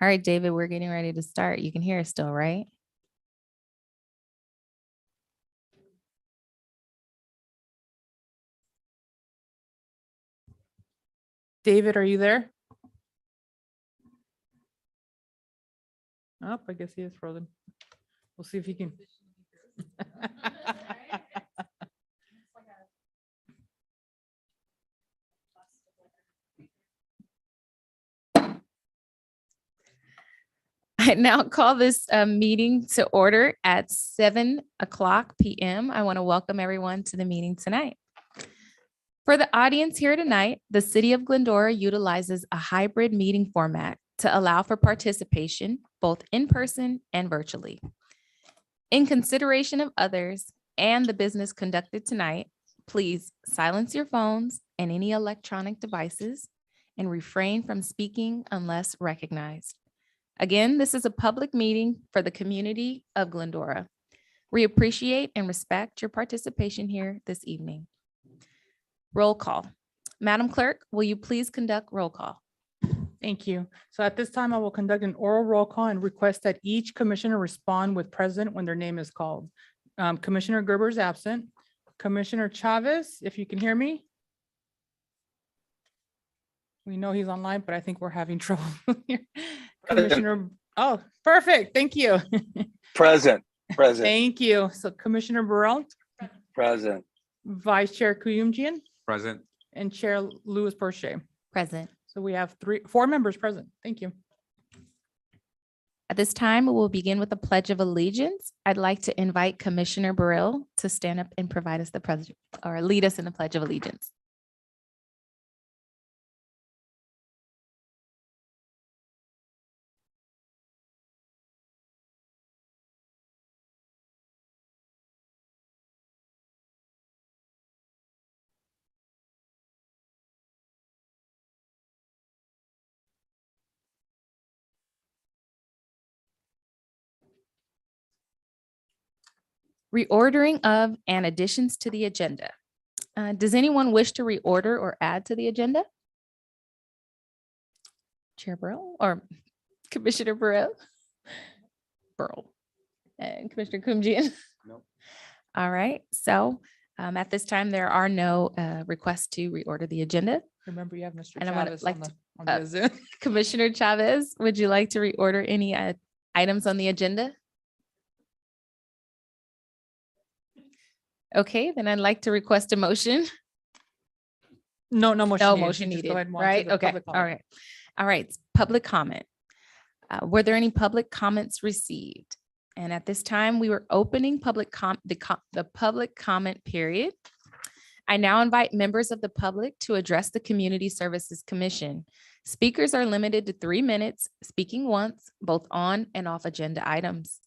All right, David, we're getting ready to start. You can hear us still, right? David, are you there? Oh, I guess he is frozen. We'll see if he can. I now call this meeting to order at 7:00 p.m. I want to welcome everyone to the meeting tonight. For the audience here tonight, the City of Glendora utilizes a hybrid meeting format to allow for participation both in person and virtually. In consideration of others and the business conducted tonight, please silence your phones and any electronic devices and refrain from speaking unless recognized. Again, this is a public meeting for the community of Glendora. We appreciate and respect your participation here this evening. Roll call. Madam Clerk, will you please conduct roll call? Thank you. So at this time, I will conduct an oral roll call and request that each commissioner respond with present when their name is called. Commissioner Gerber is absent. Commissioner Chavez, if you can hear me. We know he's online, but I think we're having trouble here. Commissioner, oh, perfect. Thank you. Present. Thank you. So Commissioner Burrell, Present. Vice Chair Kuyumjian, Present. and Chair Louis Porche. Present. So we have four members present. Thank you. At this time, we will begin with the Pledge of Allegiance. I'd like to invite Commissioner Burrell to stand up and provide us the pledge or lead us in the Pledge of Allegiance. Reordering of and additions to the agenda. Does anyone wish to reorder or add to the agenda? Chair Burrell or Commissioner Burrell? Burrell and Commissioner Kumjian? Nope. All right, so at this time, there are no requests to reorder the agenda. Remember, you have Mr. And I would Chavez like on the, to- on the Zoom. Commissioner Chavez, would you like to reorder any items on the agenda? Okay, then I'd like to request a motion. No motion. No needed. motion Just go needed, ahead and move on to right? the Okay, public all comment. right. All right, public comment. Were there any public comments received? And at this time, we were opening the public comment period. I now invite members of the public to address the Community Services Commission. Speakers are limited to 3 minutes, speaking once, both on and off agenda items.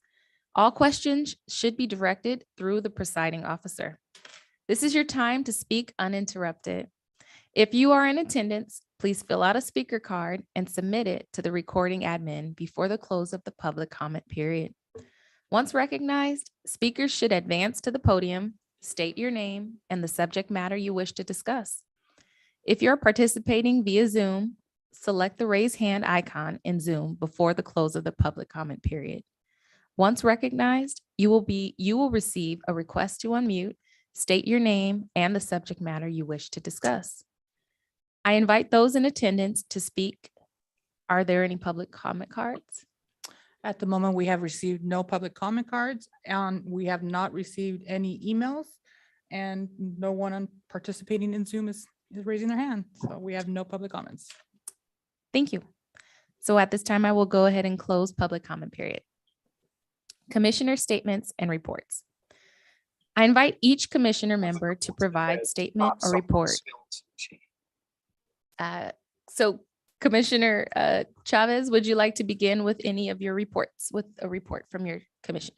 All questions should be directed through the presiding officer. This is your time to speak uninterrupted. If you are in attendance, please fill out a speaker card and submit it to the recording admin before the close of the public comment period. Once recognized, speakers should advance to the podium, state your name and the subject matter you wish to discuss. If you're participating via Zoom, select the raise hand icon in Zoom before the close of the public comment period. Once recognized, you will receive a request to unmute, state your name and the subject matter you wish to discuss. I invite those in attendance to speak. Are there any public comment cards? At the moment, we have received no public comment cards and we have not received any emails. And no one participating in Zoom is raising their hand. So we have no public comments. Thank you. So at this time, I will go ahead and close public comment period. Commissioner statements and reports. I invite each commissioner member to provide statement or report. So Commissioner Chavez, would you like to begin with any of your reports, with a report from your commission?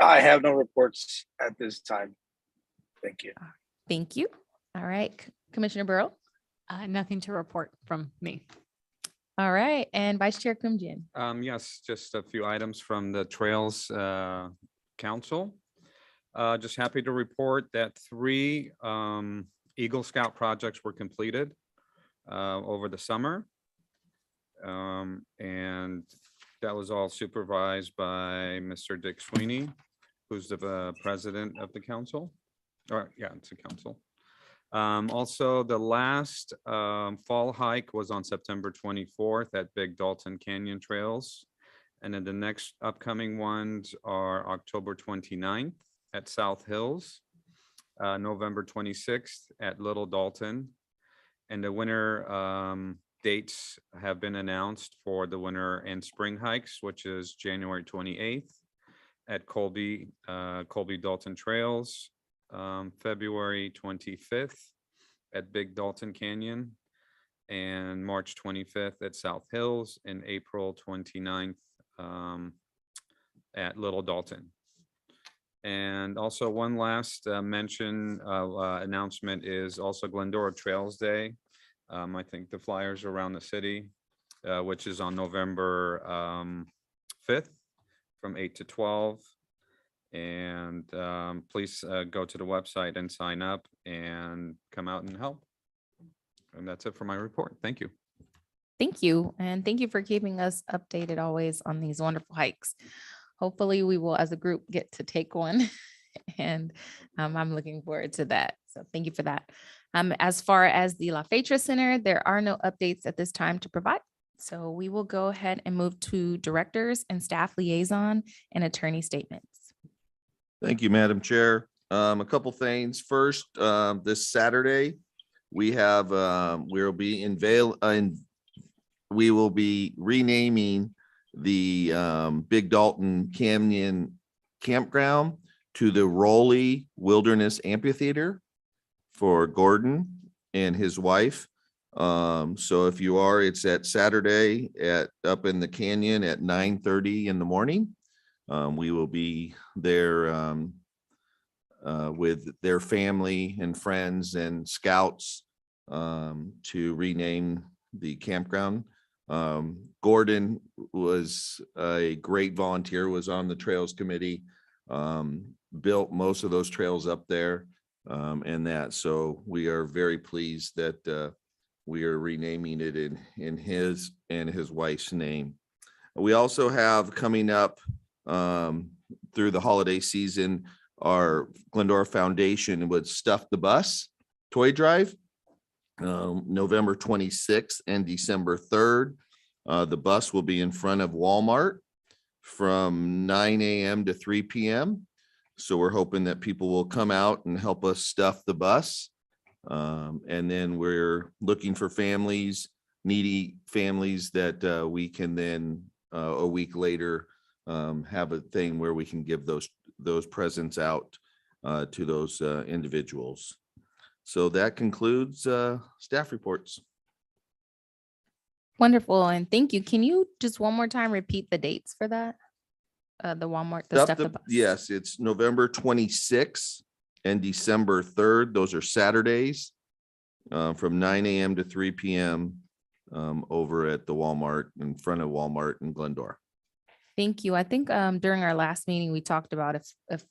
I have no reports at this time. Thank you. Thank you. All right, Commissioner Burrow. Nothing to report from me. All right, and Vice Chair Kumjian. Yes, just a few items from the Trails Council. Just happy to report that 3 Eagle Scout projects were completed over the summer. And that was all supervised by Mr. Dick Sweeney, who's the president of the council. Or, yeah, it's a council. Also, the last fall hike was on September 24th at Big Dalton Canyon Trails. And then the next upcoming ones are October 29th at South Hills, November 26th at Little Dalton. And the winter dates have been announced for the winter and spring hikes, which is January 28th at Colby Dalton Trails, February 25th at Big Dalton Canyon, and March 25th at South Hills, and April 29th at Little Dalton. And also one last announcement is also Glendora Trails Day. I think the flyers around the city, which is on November 5th from 8 to 12. And please go to the website and sign up and come out and help. And that's it for my report. Thank you. Thank you. And thank you for keeping us updated always on these wonderful hikes. Hopefully we will, as a group, get to take one. And I'm looking forward to that. So thank you for that. As far as the La Fetra Center, there are no updates at this time to provide. So we will go ahead and move to directors and staff liaison and attorney statements. Thank you, Madam Chair. A couple things. First, this Saturday, we have, we will be renaming the Big Dalton Canyon Campground to the Rowley Wilderness Amphitheater for Gordon and his wife. So if you are, it's at Saturday up in the canyon at 9:30 in the morning. We will be there with their family and friends and scouts to rename the campground. Gordon was a great volunteer, was on the Trails Committee, built most of those trails up there, and that. So we are very pleased that we are renaming it in his and his wife's name. We also have coming up through the holiday season, our Glendora Foundation would Stuff the Bus toy drive, November 26th and December 3rd. The bus will be in front of Walmart from 9 a.m. to 3 p.m. So we're hoping that people will come out and help us stuff the bus. And then we're looking for families, needy families that we can then a week later have a thing where we can give those presents out to those individuals. So that concludes staff reports. Wonderful. And thank you. Can you just one more time repeat the dates for that? The Walmart, the stuff the bus. Yes, it's November 26th and December 3rd. Those are Saturdays from 9 a.m. to 3 p.m. Over at the Walmart, in front of Walmart in Glendora. Thank you. I think during our last meeting, we talked about if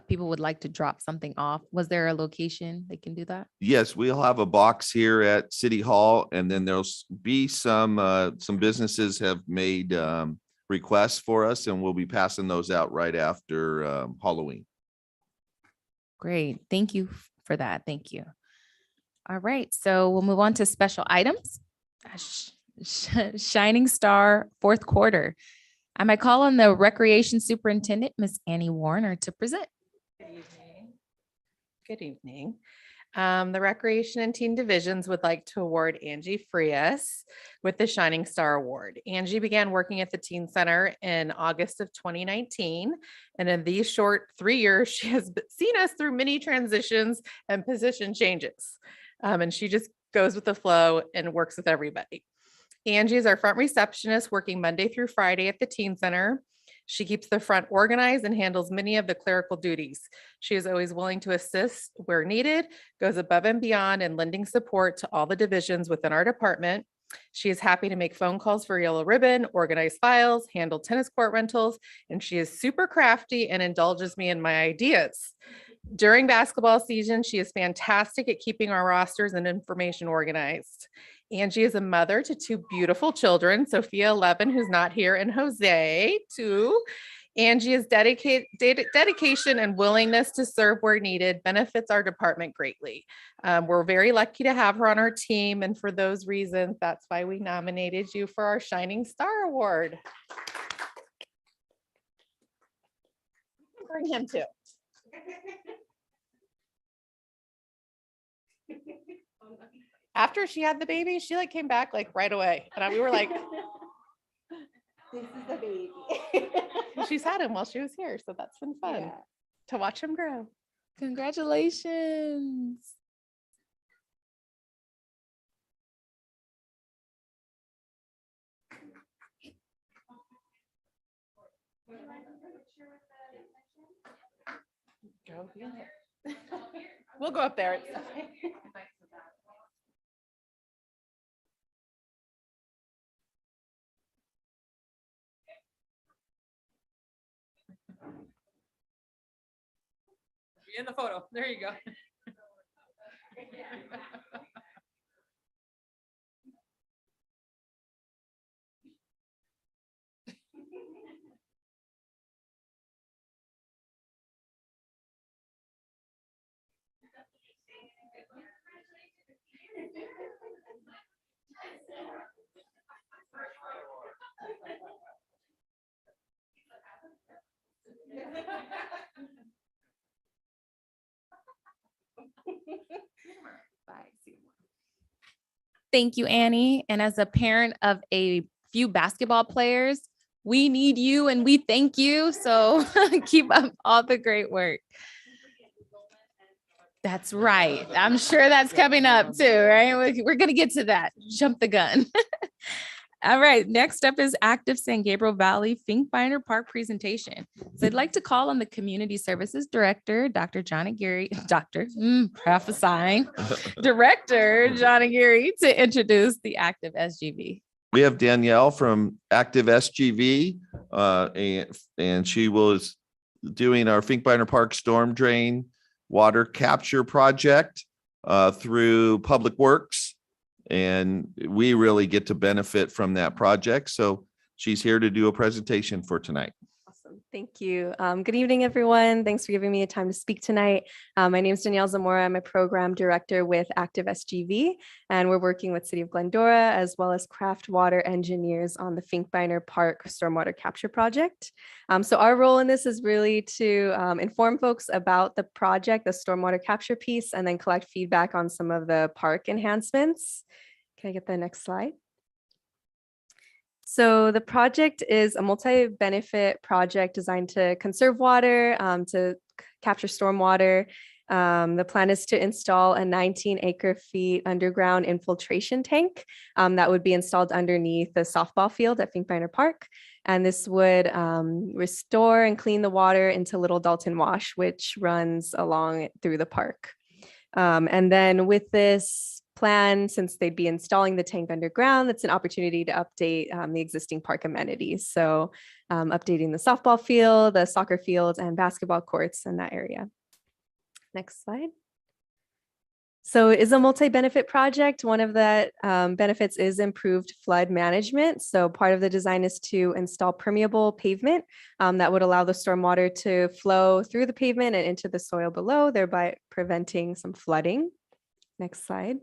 people would like to drop something off. Was there a location they can do that? Yes, we'll have a box here at City Hall, and then there'll be some businesses have made requests for us, and we'll be passing those out right after Halloween. Great. Thank you for that. Thank you. All right. So we'll move on to special items. Shining Star fourth quarter. I might call on the Recreation Superintendent, Miss Annie Warner, to present. Good evening. Good evening. The Recreation and Teen Divisions would like to award Angie Frias with the Shining Star Award. Angie began working at the Teen Center in August of 2019. And in these short 3 years, she has seen us through many transitions and position changes. And she just goes with the flow and works with everybody. Angie is our front receptionist, working Monday through Friday at the Teen Center. She keeps the front organized and handles many of the clerical duties. She is always willing to assist where needed, goes above and beyond in lending support to all the divisions within our department. She is happy to make phone calls for Yellow Ribbon, organize files, handle tennis court rentals, and she is super crafty and indulges me in my ideas. During basketball season, she is fantastic at keeping our rosters and information organized. Angie is a mother to two beautiful children, Sophia, 11, who's not here, and Jose, 2. Angie's dedication and willingness to serve where needed benefits our department greatly. We're very lucky to have her on our team, and for those reasons, that's why we nominated you for our Shining Star Award. Bring him too. After she had the baby, she like came back like right away, and we were like, "This is the baby." She's had him while she was here, so that's been fun to watch him grow. Congratulations. We'll go up there. In the photo. There you go. Thank you, Annie. And as a parent of a few basketball players, we need you and we thank you. So keep up all the great work. That's right. I'm sure that's coming up too, right? We're going to get to that. Jump the gun. All right. Next up is Active San Gabriel Valley Finkbeiner Park presentation. So I'd like to call on the Community Services Director, Dr. John Aguirre, prophesying, Director John Aguirre, to introduce the Active SGV. We have Danielle from Active SGV, and she was doing our Finkbeiner Park storm drain water capture project through Public Works. And we really get to benefit from that project. So she's here to do a presentation for tonight. Awesome. Thank you. Good evening, everyone. Thanks for giving me a time to speak tonight. My name is Danielle Zamora. I'm a program director with Active SGV, and we're working with City of Glendora as well as Craft Water engineers on the Finkbeiner Park Stormwater Capture Project. So our role in this is really to inform folks about the project, the stormwater capture piece, and then collect feedback on some of the park enhancements. Can I get the next slide? So the project is a multi-benefit project designed to conserve water, to capture stormwater. The plan is to install a 19 acre-feet underground infiltration tank that would be installed underneath the softball field at Finkbeiner Park. And this would restore and clean the water into Little Dalton Wash, which runs along through the park. And then with this plan, since they'd be installing the tank underground, it's an opportunity to update the existing park amenities. So updating the softball field, the soccer fields, and basketball courts in that area. Next slide. So it is a multi-benefit project. One of the benefits is improved flood management. So part of the design is to install permeable pavement that would allow the stormwater to flow through the pavement and into the soil below, thereby preventing some flooding. Next slide.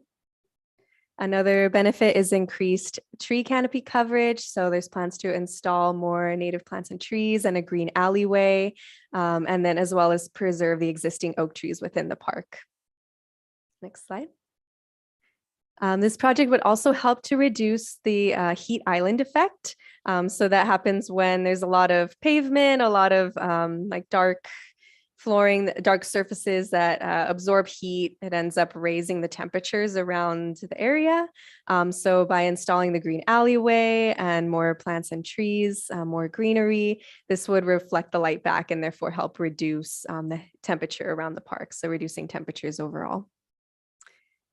Another benefit is increased tree canopy coverage. So there's plans to install more native plants and trees and a green alleyway, and then as well as preserve the existing oak trees within the park. Next slide. This project would also help to reduce the heat island effect. So that happens when there's a lot of pavement, a lot of like dark flooring, dark surfaces that absorb heat. It ends up raising the temperatures around the area. So by installing the green alleyway and more plants and trees, more greenery, this would reflect the light back and therefore help reduce the temperature around the park. So reducing temperatures overall.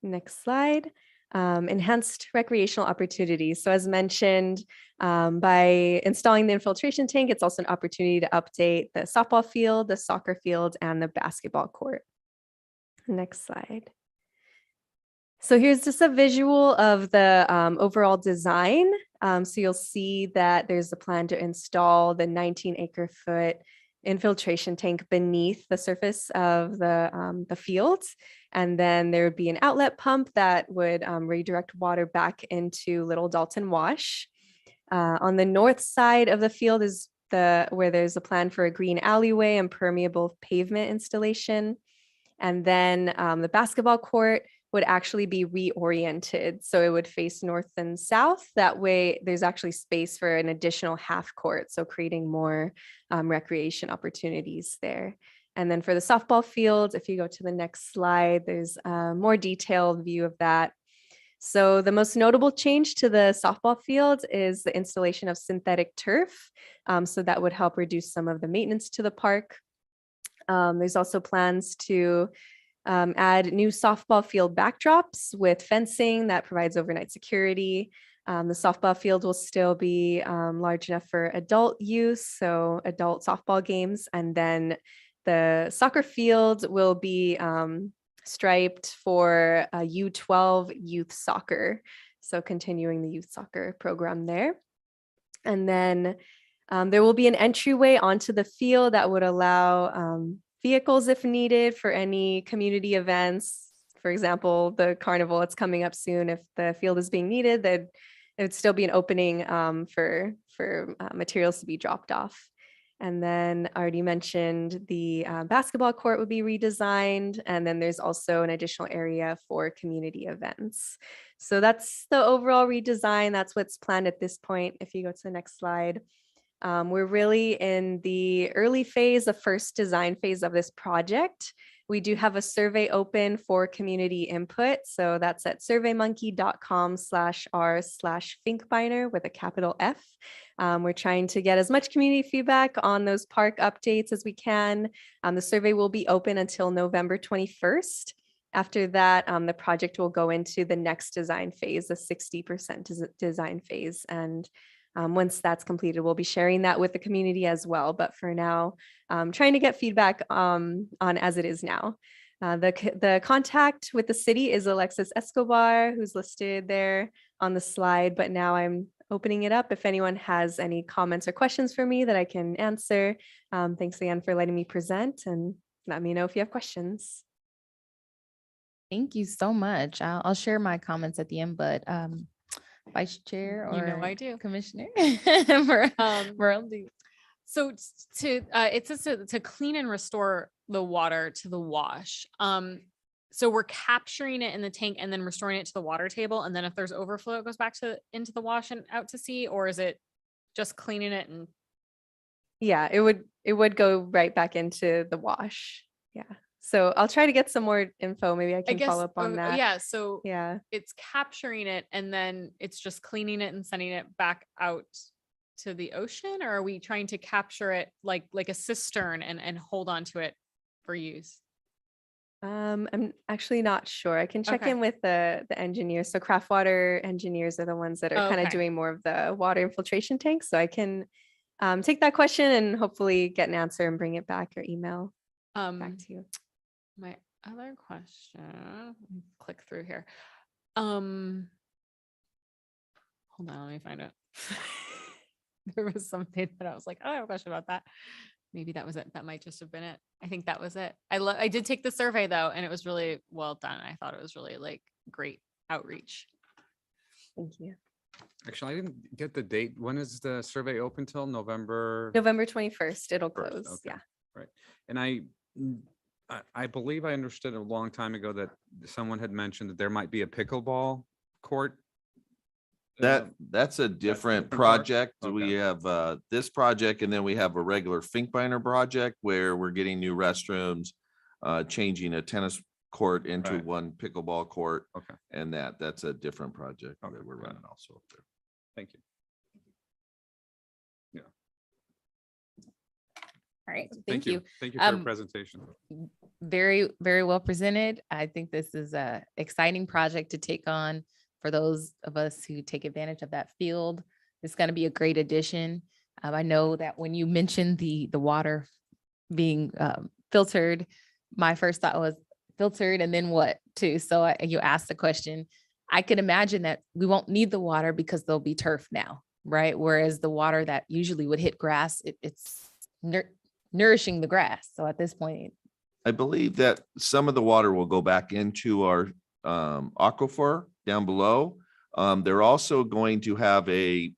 Next slide. Enhanced recreational opportunities. So as mentioned, by installing the infiltration tank, it's also an opportunity to update the softball field, the soccer field, and the basketball court. Next slide. So here's just a visual of the overall design. So you'll see that there's a plan to install the 19 acre foot infiltration tank beneath the surface of the fields. And then there would be an outlet pump that would redirect water back into Little Dalton Wash. On the north side of the field is where there's a plan for a green alleyway and permeable pavement installation. And then the basketball court would actually be reoriented. So it would face north and south. That way there's actually space for an additional half court. So creating more recreation opportunities there. And then for the softball field, if you go to the next slide, there's a more detailed view of that. So the most notable change to the softball field is the installation of synthetic turf. So that would help reduce some of the maintenance to the park. There's also plans to add new softball field backdrops with fencing that provides overnight security. The softball field will still be large enough for adult use, so adult softball games. And then the soccer field will be striped for U12 youth soccer. So continuing the youth soccer program there. And then there will be an entryway onto the field that would allow vehicles if needed for any community events. For example, the carnival that's coming up soon. If the field is being needed, then it would still be an opening for materials to be dropped off. And then I already mentioned the basketball court would be redesigned. And then there's also an additional area for community events. So that's the overall redesign. That's what's planned at this point. If you go to the next slide. We're really in the early phase, the first design phase of this project. We do have a survey open for community input. So that's at surveymonkey.com/r/Finkbeiner with a capital F. We're trying to get as much community feedback on those park updates as we can. The survey will be open until November 21st. After that, the project will go into the next design phase, the 60% design phase. And once that's completed, we'll be sharing that with the community as well. But for now, trying to get feedback on as it is now. The contact with the city is Alexis Escobar, who's listed there on the slide. But now I'm opening it up. If anyone has any comments or questions for me that I can answer. Thanks again for letting me present, and let me know if you have questions. Thank you so much. I'll share my comments at the end, but Vice Chair or You know I do. Commissioner? Um, Merle, do you- So it says to clean and restore the water to the wash. So we're capturing it in the tank and then restoring it to the water table. And then if there's overflow, it goes back into the wash and out to sea, or is it just cleaning it? And Yeah, it would go right back into the wash. Yeah. So I'll try to get some more info. Maybe I I can guess, follow up on that. yeah. So Yeah. it's capturing it and then it's just cleaning it and sending it back out to the ocean, or are we trying to capture it like a cistern and hold on to it for use? I'm actually not sure. I can check Okay. in with the engineers. So craft water engineers are the ones that are kind of Okay. doing more of the water infiltration tanks. So I can take that question and hopefully get an answer and bring it back or email back to you. My other question, let me click through here. Hold on, let me find it. There was something that I was like, oh, I have a question about that. Maybe that was it. That might just have been it. I think that was it. I did take the survey though, and it was really well done. I thought it was really like great outreach. Thank you. Actually, I didn't get the date. When is the survey open till? November? November 21st, it'll 1st, close. okay. Yeah. Right. And I believe I understood a long time ago that someone had mentioned that there might be a pickleball court. That's a different different part? project. Okay. We have this project, and then we have a regular Finkbeiner project where we're getting new restrooms, changing a tennis court into Right. one pickleball court. Okay. And that's a different project Okay, that we're got it. running also up there. Thank you. All right, thank you. Thank you for your Um, presentation. Very, very well presented. I think this is a exciting project to take on for those of us who take advantage of that field. It's going to be a great addition. I know that when you mentioned the water being filtered, my first thought was, filtered and then what too? So you asked the question. I can imagine that we won't need the water because there'll be turf now, right? Whereas the water that usually would hit grass, it's nourishing the grass. So at this point, I believe that some of the water will go back into our aquifer down below. They're also going to have a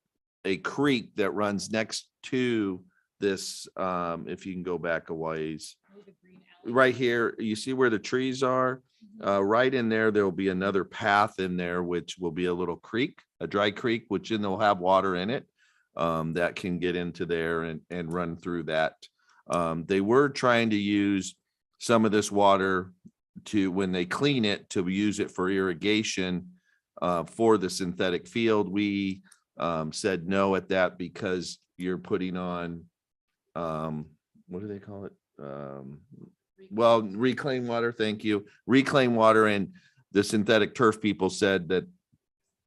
creek that runs next to this, if you can go back a ways. Right here, you see where the trees are? Right in there, there will be another path in there, which will be a little creek, a dry creek, which then they'll have water in it that can get into there and run through that. They were trying to use some of this water to, when they clean it, to use it for irrigation for the synthetic field. We said no at that because you're putting on, what do they call it? Well, reclaimed water, thank you. Reclaimed water, and the synthetic turf people said that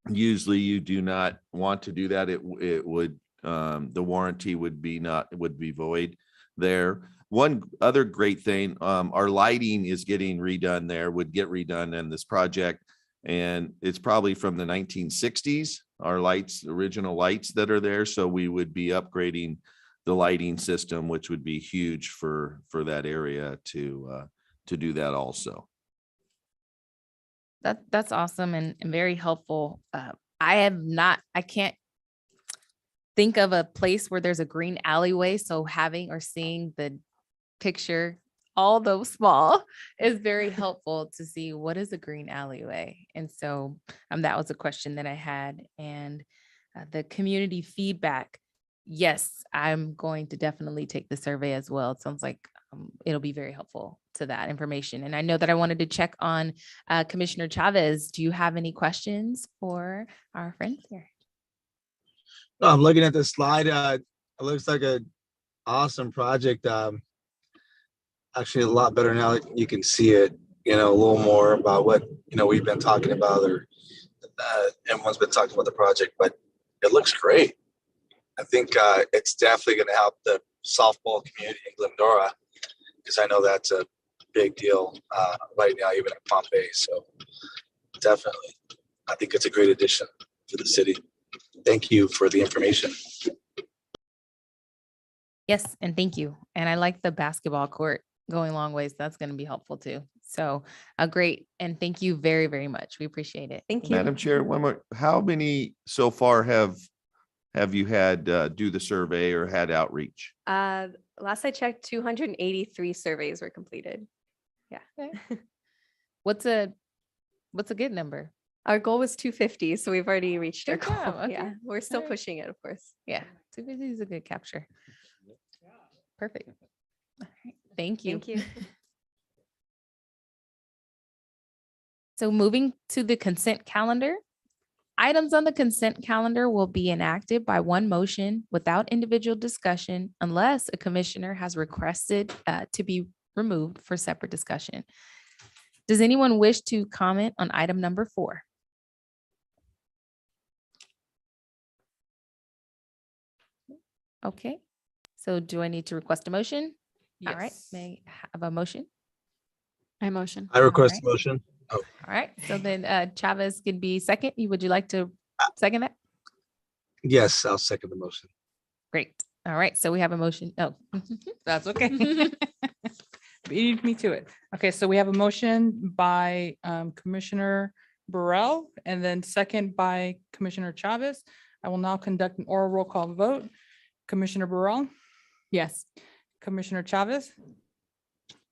usually you do not want to do that. It would, the warranty would be void there. One other great thing, our lighting is getting redone there, would get redone in this project. And it's probably from the 1960s, our lights, original lights that are there. So we would be upgrading the lighting system, which would be huge for that area to do that also. that's awesome and very helpful. I can't think of a place where there's a green alleyway. So having or seeing the picture, although small, is very helpful to see what is a green alleyway. And so that was a question that I had. And the community feedback, yes, I'm going to definitely take the survey as well. It sounds like it'll be very helpful to that information. And I know that I wanted to check on Commissioner Chavez. Do you have any questions for our friends here? I'm looking at the slide. It looks like an awesome project. Actually, a lot better now that you can see it, a little more about what, we've been talking about, or everyone's been talking about the project, but it looks great. I think it's definitely going to help the softball community in Glendora, because I know that's a big deal right now, even in Pompey. So definitely, I think it's a great addition to the city. Thank you for the information. Yes, and thank you. And I like the basketball court going long ways. That's going to be helpful too. So great. And thank you very, very much. We appreciate it. Thank you. Madam Chair, one more, how many so far have you had do the survey or had outreach? Last I checked, 283 surveys were completed. What's a good number? Our goal was 250, so we've already reached our Good goal. job, okay. Yeah, we're still Alright. pushing it, of course. Yeah, 250 is a good capture. Perfect. All right, thank you. Thank you. So moving to the consent calendar. Items on the consent calendar will be enacted by one motion without individual discussion unless a commissioner has requested to be removed for separate discussion. Does anyone wish to comment on item number 4? Okay, so do I need to request a motion? All right, Yes. may I have a motion? I motion. I request Alright. a motion. All right, so then Chavez can be second. Would you like to second that? Yes, I'll second the motion. Great. All right, so we have a motion. Oh, That's okay. Beat me to it. Okay, so we have a motion by Commissioner Burrell and then second by Commissioner Chavez. I will now conduct an oral roll call vote. Commissioner Burrell, Yes. Commissioner Chavez,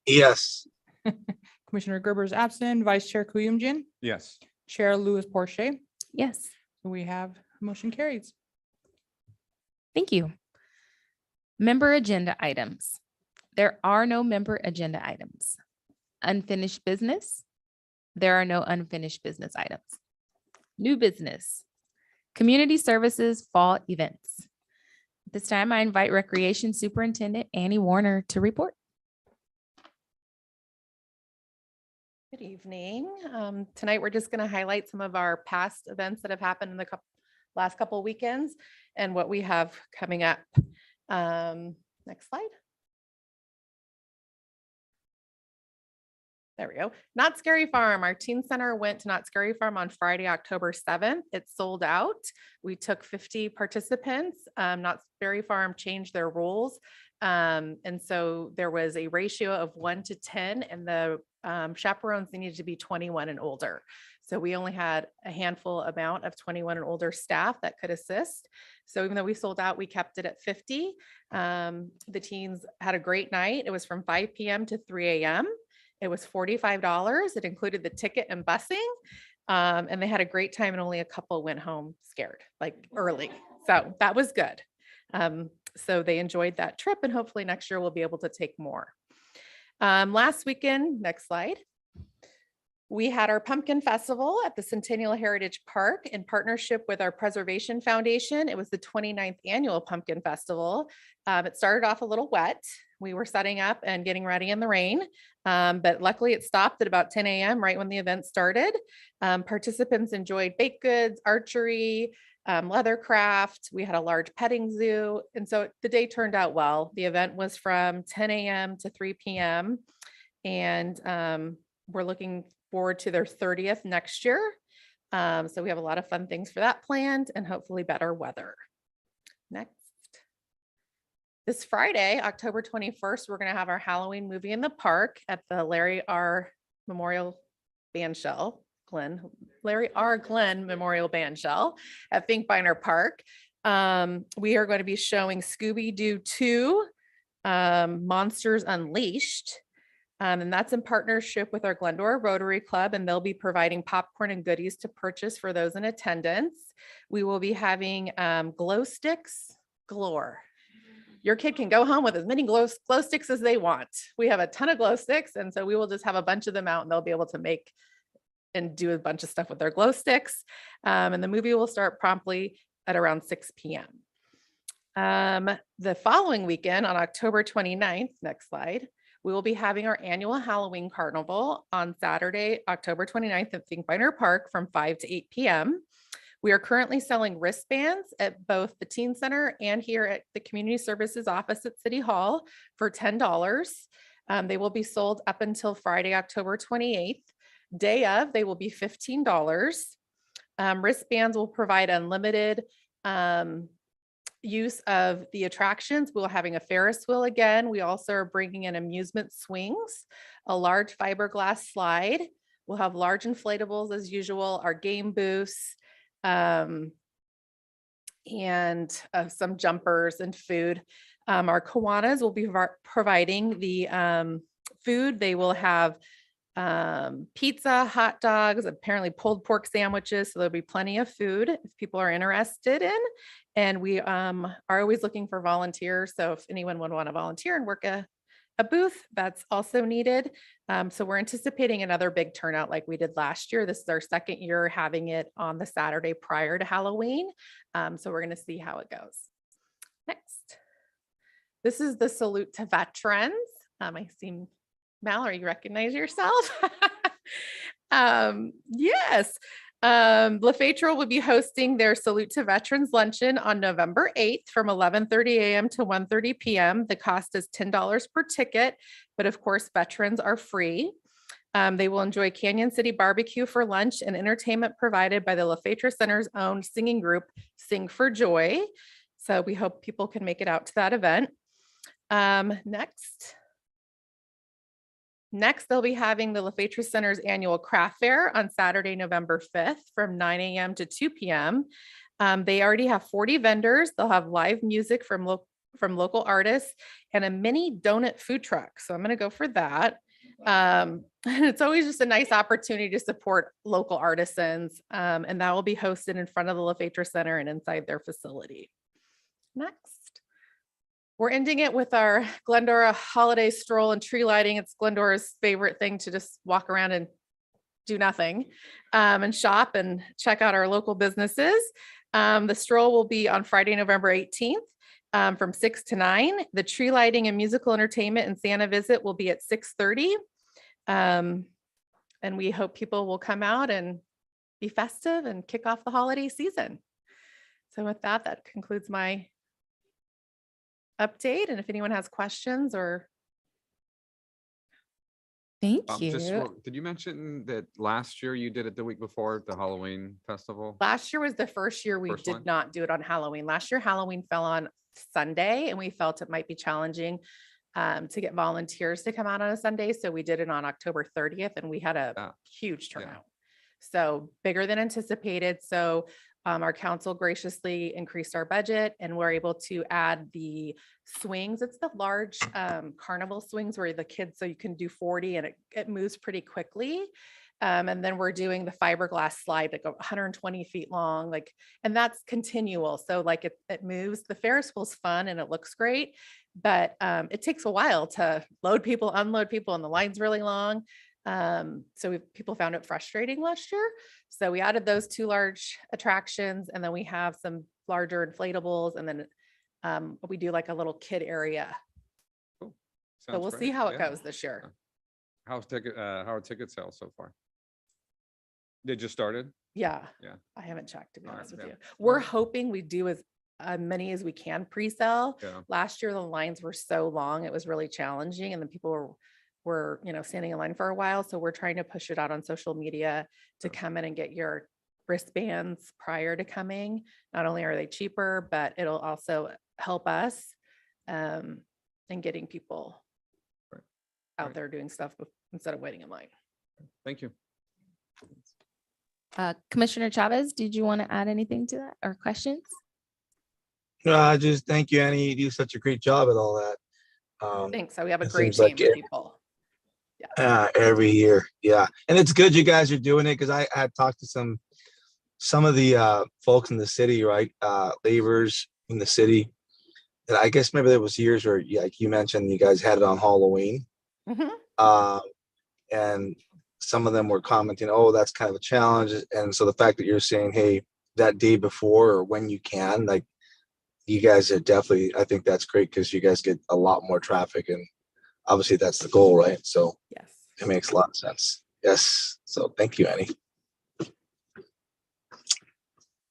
Yes. Commissioner Gerber is absent, Vice Chair Kuyumjin, Yes. Chair Louis Porche. yes, We have motion carries. thank you. Member agenda items. There are no member agenda items. Unfinished business. There are no unfinished business items. New business. Community services fall events. This time I invite Recreation Superintendent Annie Warner to report. Good evening. Tonight, we're just going to highlight some of our past events that have happened in the last couple of weekends and what we have coming up. Next slide. There we go. Not Scary Farm. Our teen center went to Not Scary Farm on Friday, October 7th. It sold out. We took 50 participants. Not Scary Farm changed their rules. And so there was a ratio of 1 to 10, and the chaperones needed to be 21 and older. So we only had a handful amount of 21 and older staff that could assist. So even though we sold out, we kept it at 50. The teens had a great night. It was from 5 p.m. to 3 a.m. It was $45. It included the ticket and busing. And they had a great time, and only a couple went home scared, like early. So that was good. So they enjoyed that trip, and hopefully next year we'll be able to take more. Last weekend, next slide. We had our pumpkin festival at the Centennial Heritage Park in partnership with our Preservation Foundation. It was the 29th annual pumpkin festival. It started off a little wet. We were setting up and getting ready in the rain, but luckily it stopped at about 10 a.m. right when the event started. Participants enjoyed baked goods, archery, leather craft. We had a large petting zoo. And so the day turned out well. The event was from 10 a.m. to 3 p.m. And we're looking forward to their 30th next year. So we have a lot of fun things for that planned, and hopefully better weather. Next. This Friday, October 21st, we're going to have our Halloween movie in the park at the Larry R. Memorial Bandshell. Larry R. Glenn Memorial Bandshell at Finkbeiner Park. We are going to be showing Scooby-Doo 2, Monsters Unleashed. And that's in partnership with our Glendora Rotary Club, and they'll be providing popcorn and goodies to purchase for those in attendance. We will be having glow sticks galore. Your kid can go home with as many glow sticks as they want. We have a ton of glow sticks, and so we will just have a bunch of them out, and they'll be able to make and do a bunch of stuff with their glow sticks. And the movie will start promptly at around 6 p.m. The following weekend on October 29th, next slide, we will be having our annual Halloween Carnival on Saturday, October 29th at Finkbeiner Park from 5 to 8 p.m. We are currently selling wristbands at both the Teen Center and here at the Community Services Office at City Hall for $10. They will be sold up until Friday, October 28th. Day of, they will be $15. Wristbands will provide unlimited use of the attractions. We're having a Ferris wheel again. We also are bringing in amusement swings, a large fiberglass slide. We'll have large inflatables as usual, our game booths, and some jumpers and food. Our Kiwanis will be providing the food. They will have pizza, hot dogs, apparently pulled pork sandwiches. So there'll be plenty of food if people are interested in. And we are always looking for volunteers. So if anyone would want to volunteer and work a booth, that's also needed. So we're anticipating another big turnout like we did last year. This is our second year having it on the Saturday prior to Halloween. So we're going to see how it goes. Next. This is the salute to veterans. I see Mallory, you recognize yourself? Yes. LaFetra will be hosting their Salute to Veterans Luncheon on November 8th from 11:30 a.m. to 1:30 p.m. The cost is $10 per ticket, but of course, veterans are free. They will enjoy Canyon City Barbecue for lunch and entertainment provided by the LaFetra Center's own singing group, Sing for Joy. So we hope people can make it out to that event. Next, they'll be having the LaFetra Center's annual craft fair on Saturday, November 5th from 9 a.m. to 2 p.m. They already have 40 vendors. They'll have live music from local artists and a mini donut food truck. So I'm going to go for that. It's always just a nice opportunity to support local artisans. And that will be hosted in front of the LaFetra Center and inside their facility. Next. We're ending it with our Glendora holiday stroll and tree lighting. It's Glendora's favorite thing to just walk around and do nothing and shop and check out our local businesses. The stroll will be on Friday, November 18th from 6 to 9. The tree lighting and musical entertainment and Santa visit will be at 6:30. And we hope people will come out and be festive and kick off the holiday season. So with that, that concludes my update. And if anyone has questions or. Thank Just, you. did you mention that last year you did it the week before the Halloween festival? Last year was the first year we First one? did not do it on Halloween. Last year Halloween fell on Sunday and we felt it might be challenging to get volunteers to come out on a Sunday. So we did it on October 30th and we had a Ah, huge yeah. turnout. So bigger than anticipated. So our council graciously increased our budget and we're able to add the swings. It's the large carnival swings where the kids, so you can do 40 and it moves pretty quickly. And then we're doing the fiberglass slide that go 120 feet long, like, and that's continual. So like it moves. The Ferris wheel's fun and it looks great, but it takes a while to load people, unload people, and the line's really long. So people found it frustrating last year. So we added those 2 large attractions and then we have some larger inflatables and then we do like a little kid area. So Sounds we'll see great. how it Yeah. goes this year. How are ticket sales so far? They just started? Yeah. Yeah. I haven't checked, to be All right, honest with yeah. you. We're Alright. hoping we do as many as we can pre-sell. Yeah. Last year, the lines were so long, it was really challenging and then people were, standing in line for a while. So we're trying to push it out on social media to come in and get your wristbands prior to coming. Not only are they cheaper, but it'll also help us in getting people Right. out Right. there doing stuff instead of waiting in line. Thank you. Commissioner Chavez, did you want to add anything to that or questions? Just thank you, Annie. You do such a great job at all that. Thanks. So we have a it great seems like team of it- people. Every year. Yeah. And it's good you guys are doing it because I had talked to some of the folks in the city, right? Laborers in the city. And I guess maybe there was years where, like you mentioned, you guys had it on Halloween. Mhm. And some of them were commenting, oh, that's kind of a challenge. And so the fact that you're saying, hey, that day before or when you can, like you guys are definitely, I think that's great because you guys get a lot more traffic and obviously that's the goal, right? So Yes. it makes a lot of sense. Yes. So thank you, Annie.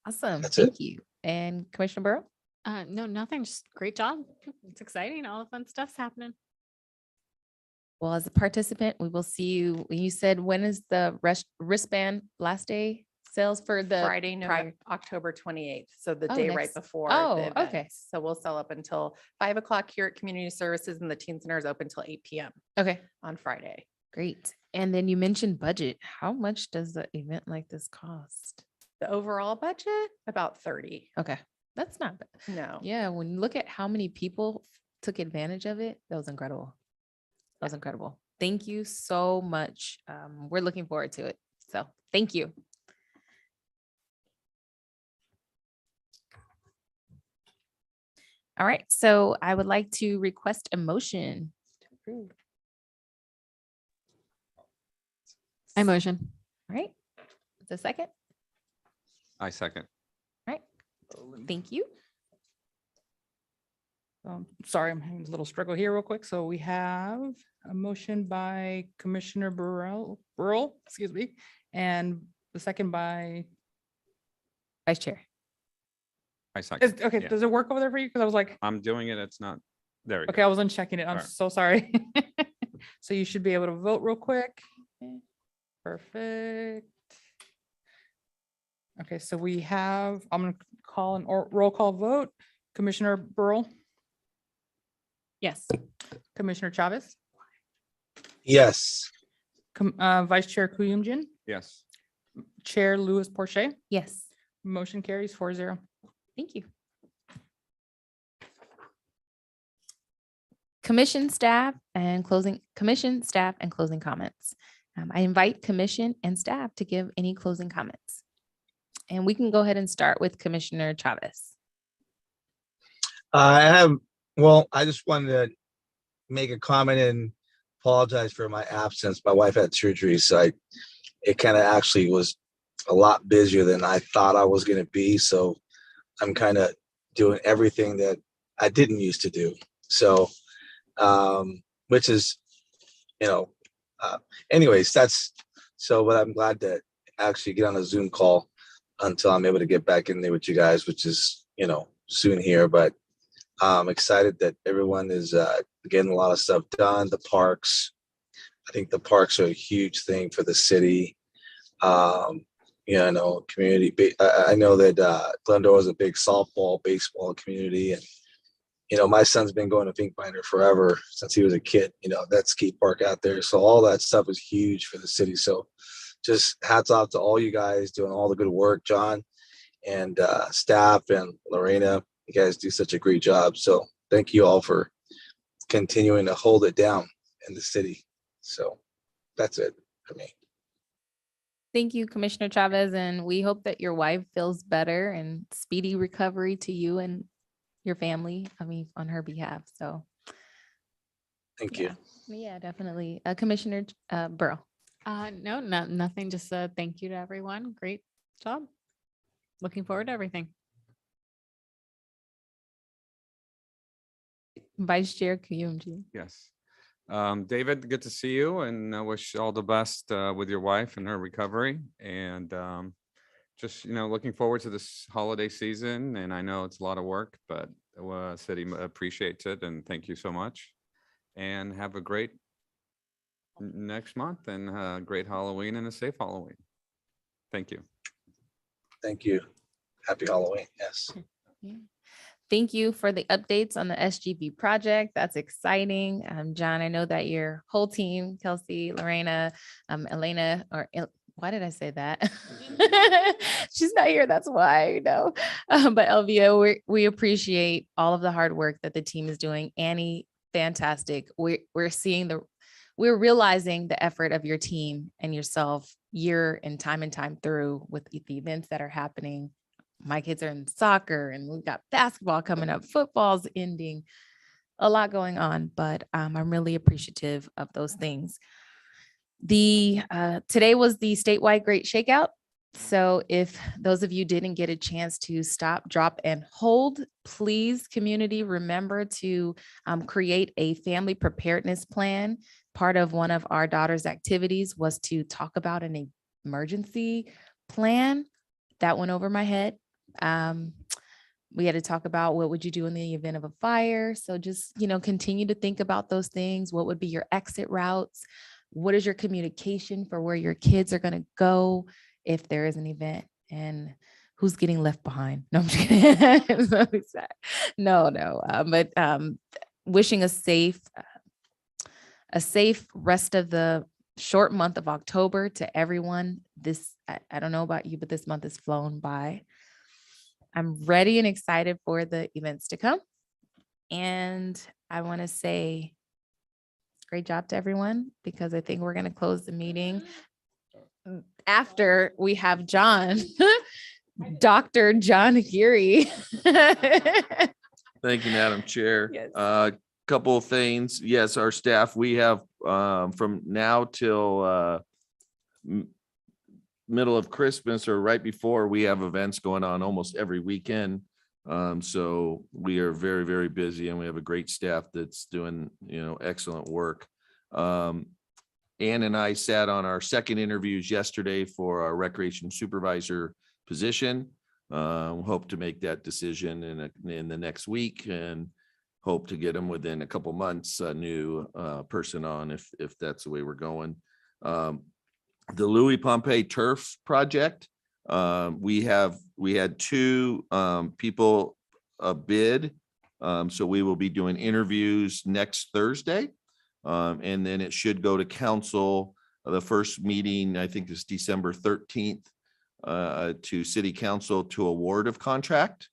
Awesome. That's Thank you. And Commissioner Burrow? No, nothing. Just great job. It's exciting. All the fun stuff's happening. Well, as a participant, we will see you. You said, when is the wristband last day sales for the Friday, prior? October 28th. So the Oh, day right next- before. oh, the okay. event. So we'll sell up until 5 o'clock here at Community Services and the Teen Center is open till 8 p.m. Okay, on Friday. great. And then you mentioned budget. How much does the event like this cost? The overall budget, about 30. Okay, that's not bad. No. Yeah, when you look at how many people took advantage of it, that was incredible. That was incredible. Thank you so much. We're looking forward to it. So thank you. All right, so I would like to request a motion to approve. I motion. All right, the second. I second. All right, thank you. Sorry, I'm having a little struggle here real quick. So we have a motion by Commissioner Burrell, excuse me, and the second by, Vice Chair. I second. okay, Yeah. does it work over there for you? Because I was like, I'm doing it. It's not, there we okay, go. I wasn't checking it. I'm Alright. so sorry. So you should be able to vote real quick. Perfect. Okay, so we have, I'm gonna call an roll call vote. Commissioner Burrell, Yes. Commissioner Chavez, Yes. Vice Chair Kuyumjin, Yes. Chair Louis Porche. Yes, Motion carries 4-0. thank you. Commission staff and closing comments. I invite commission and staff to give any closing comments. And we can go ahead and start with Commissioner Chavez. I just wanted to make a comment and apologize for my absence. My wife had surgery, so it kind of actually was a lot busier than I thought I was going to be. So I'm kind of doing everything that I didn't used to do. So, which is, anyways, but I'm glad to actually get on a Zoom call until I'm able to get back in there with you guys, which is, soon here, but I'm excited that everyone is getting a lot of stuff done. The parks, I think the parks are a huge thing for the city. Community. I know that Glendora is a big softball, baseball community, and my son's been going to Pink Binder forever since he was a kid. That skate park out there. So all that stuff is huge for the city. So just hats off to all you guys doing all the good work, John and staff and Lorena. You guys do such a great job. So thank you all for continuing to hold it down in the city. So that's it for me. Thank you, Commissioner Chavez, and we hope that your wife feels better and speedy recovery to you and your family, on her behalf. So, Thank you. yeah, definitely. Commissioner Burrow. No, nothing. Just a thank you to everyone. Great job. Looking forward to everything. Vice Chair Kuyumji. Yes. David, good to see you, and I wish all the best with your wife and her recovery. And just, looking forward to this holiday season. And I know it's a lot of work, but city appreciates it. And thank you so much. And have a great next month and a great Halloween and a safe Halloween. Thank you. Thank you. Happy Halloween. Yes. Yeah. Thank you for the updates on the SGV project. That's exciting. John, I know that your whole team, Kelsey, Lorena, Elena, why did I say that? She's not here. That's why, but Elvia, we appreciate all of the hard work that the team is doing. Annie, fantastic. We're realizing the effort of your team and yourself year and time through with the events that are happening. My kids are in soccer and we've got basketball coming up, football's ending, a lot going on, but I'm really appreciative of those things. Today was the statewide Great Shakeout. So if those of you didn't get a chance to stop, drop, and hold, please, community, remember to create a family preparedness plan. Part of one of our daughter's activities was to talk about an emergency plan. That went over my head. We had to talk about what would you do in the event of a fire. So just, continue to think about those things. What would be your exit routes? What is your communication for where your kids are going to go if there is an event, and who's getting left behind? No, I'm just kidding. But wishing a safe rest of the short month of October to everyone. I don't know about you, but this month has flown by. I'm ready and excited for the events to come. And I want to say great job to everyone, because I think we're going to close the meeting after we have John, Dr. John Geary. Thank you, Madam Chair. Yes. Couple of things. Yes, our staff, we have from now till middle of Christmas or right before, we have events going on almost every weekend. So we are very, very busy, and we have a great staff that's doing, excellent work. Ann and I sat on our second interviews yesterday for our recreation supervisor position. Hope to make that decision in the next week, and hope to get them within a couple months, a new person on if that's the way we're going. The Louis Pompey Turf Project, we had two people bid. So we will be doing interviews next Thursday. And then it should go to council. The first meeting, I think, is December 13th to city council to award of contract.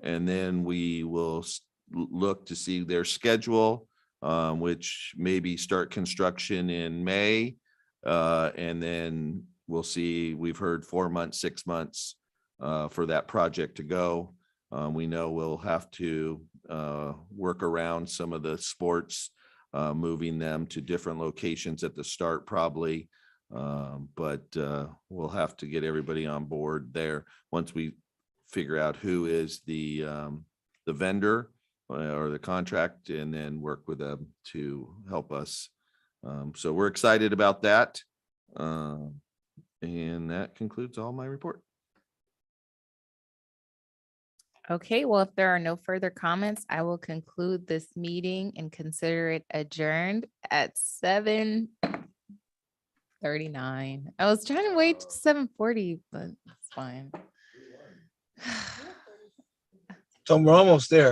And then we will look to see their schedule, which maybe start construction in May. And then we'll see, we've heard 4 months, 6 months for that project to go. We know we'll have to work around some of the sports, moving them to different locations at the start probably. But we'll have to get everybody on board there once we figure out who is the vendor or the contract, and then work with them to help us. So we're excited about that. And that concludes all my report. Okay, well, if there are no further comments, I will conclude this meeting and consider it adjourned at 7:10. 39. I was trying to wait till 7:40, but it's fine. So we're almost there.